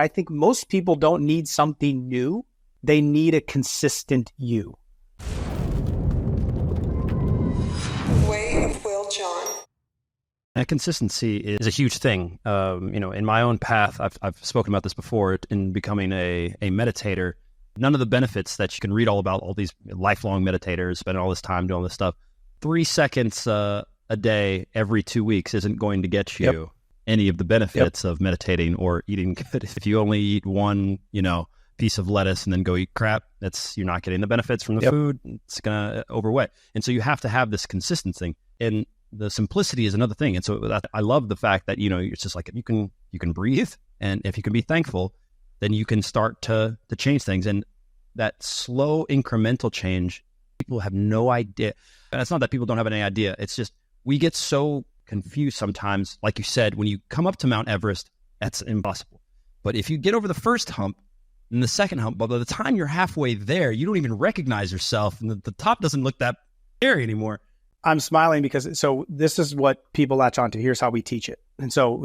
I think most people don't need something new. They need a consistent you. 𝗦𝘂𝗯𝘀𝗀𝗋. And consistency is a huge thing. In my own path, I've spoken about this before in becoming a meditator. None of the benefits that you can read all about, all these lifelong meditators, spending all this time doing all this stuff, 3 seconds a day every 2 weeks isn't going to get you any of the benefits of meditating or eating good. If you only eat one, piece of lettuce and then go eat crap, you're not getting the benefits from the food. It's gonna overweigh. And so you have to have this consistency. And the simplicity is another thing. And so I love the fact that, it's just like, if you can breathe, and if you can be thankful, then you can start to change things. And that slow incremental change, people have no idea. And it's not that people don't have any idea. It's just, we get so confused sometimes. Like you said, when you come up to Mount Everest, that's impossible. But if you get over the first hump and the second hump, by the time you're halfway there, you don't even recognize yourself. And the top doesn't look that scary anymore. I'm smiling because this is what people latch onto. Here's how we teach it. And so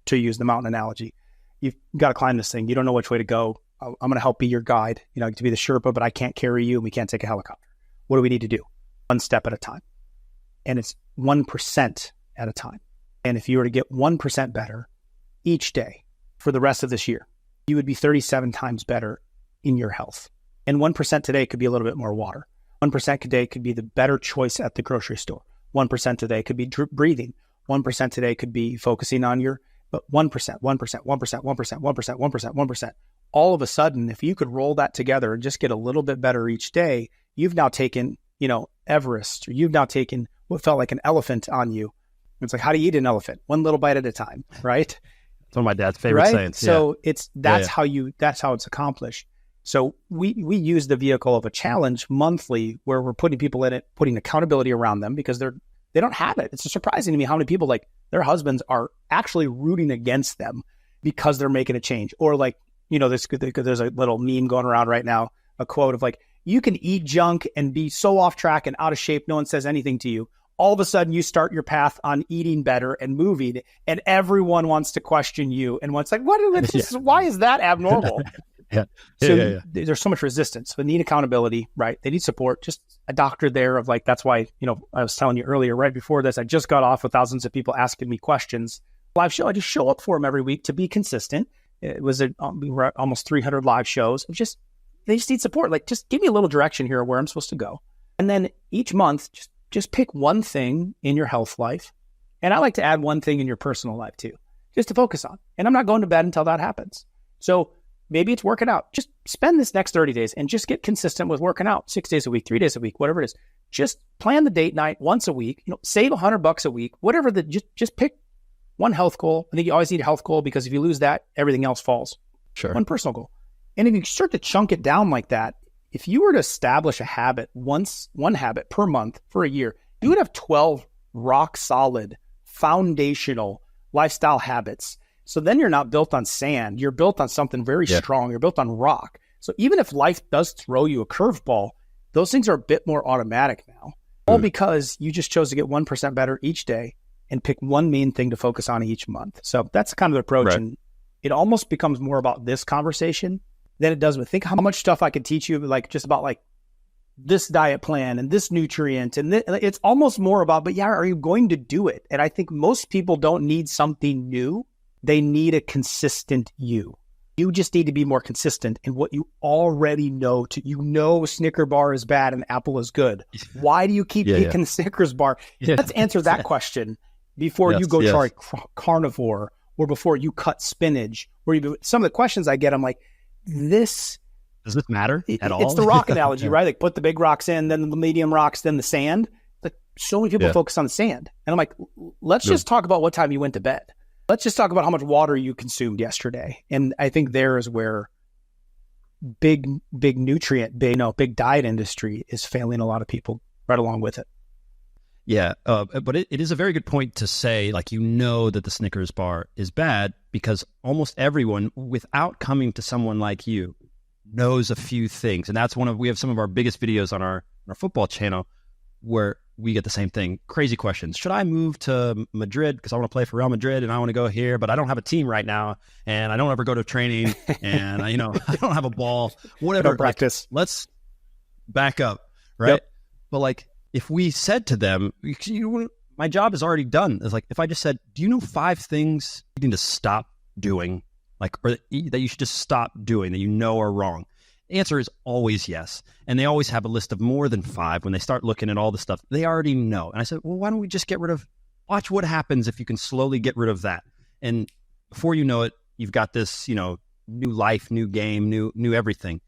to use the mountain analogy, you've got to climb this thing. You don't know which way to go. I'm going to help be your guide, to be the Sherpa, but I can't carry you and we can't take a helicopter. What do we need to do? One step at a time. And it's 1% at a time. And if you were to get 1% better each day for the rest of this year, you would be 37 times better in your health. And 1% today could be a little bit more water. 1% today could be the better choice at the grocery store. 1% today could be breathing. 1% today could be focusing on but 1%, 1%, 1%, 1%, 1%, 1%, 1%. All of a sudden, if you could roll that together and just get a little bit better each day, you've now taken, Everest, or you've now taken what felt like an elephant on you. It's like, how do you eat an elephant? One little bite at a time, right? It's one of my dad's favorite sayings. So that's how it's accomplished. So we use the vehicle of a challenge monthly where we're putting people in it, putting accountability around them because they don't have it. It's surprising to me how many people, like, their husbands are actually rooting against them because they're making a change. Or like, there's a little meme going around right now, a quote of like, you can eat junk and be so off track and out of shape, no one says anything to you. All of a sudden you start your path on eating better and moving, and everyone wants to question you. And one's like, why is that abnormal? There's so much resistance. They need accountability, right? They need support. Just a doctor there of like, that's why, I was telling you earlier, right before this, I just got off with thousands of people asking me questions. Live show, I just show up for them every week to be consistent. It was we were at almost 300 live shows. They just need support. Like, just give me a little direction here of where I'm supposed to go. And then each month, just pick one thing in your health life. And I like to add one thing in your personal life too, just to focus on. And I'm not going to bed until that happens. So maybe it's working out. Just spend this next 30 days and just get consistent with working out 6 days a week, 3 days a week, whatever it is. Just plan the date night once a week, save $100 a week, whatever just pick one health goal. I think you always need a health goal because if you lose that, everything else falls. Sure. One personal goal. And if you start to chunk it down like that, if you were to establish a habit one habit per month for a year, you would have 12 rock solid, foundational lifestyle habits. So then you're not built on sand. You're built on something very strong. You're built on rock. So even if life does throw you a curveball, those things are a bit more automatic now. All because you just chose to get 1% better each day and pick one main thing to focus on each month. So that's kind of the approach. Right. And it almost becomes more about this conversation than it does with, think how much stuff I could teach you, like just about like this diet plan and this nutrient. And it's almost more about, are you going to do it? And I think most people don't need something new. They need a consistent you. You just need to be more consistent in what you already know. Snicker bar is bad and apple is good. Why do you keep eating the Snickers bar? Let's answer that question before you go try carnivore, or before you cut spinach. Some of the questions I get, I'm like, does this matter at all? It's the rock analogy, right? Like, put the big rocks in, then the medium rocks, then the sand. Like, so many people focus on the sand. And I'm like, let's just talk about what time you went to bed. Let's just talk about how much water you consumed yesterday. And I think there is where big diet industry is failing a lot of people right along with it. Yeah, but it is a very good point to say, like, that the Snickers bar is bad because almost everyone, without coming to someone like you, knows a few things. And that's we have some of our biggest videos on our football channel where we get the same thing. Crazy questions. Should I move to Madrid because I want to play for Real Madrid and I want to go here, but I don't have a team right now and I don't ever go to training and I don't have a ball, whatever. Don't practice. Let's back up, right? Yep. But like, if we said to them, my job is already done. It's like, if I just said, do you know 5 things you need to stop doing, like, or that you should just stop doing that are wrong? The answer is always yes. And they always have a list of more than 5 when they start looking at all the stuff they already know. And I said, well, why don't we just watch what happens if you can slowly get rid of that. And before you know it, you've got this, new life, new game, new everything.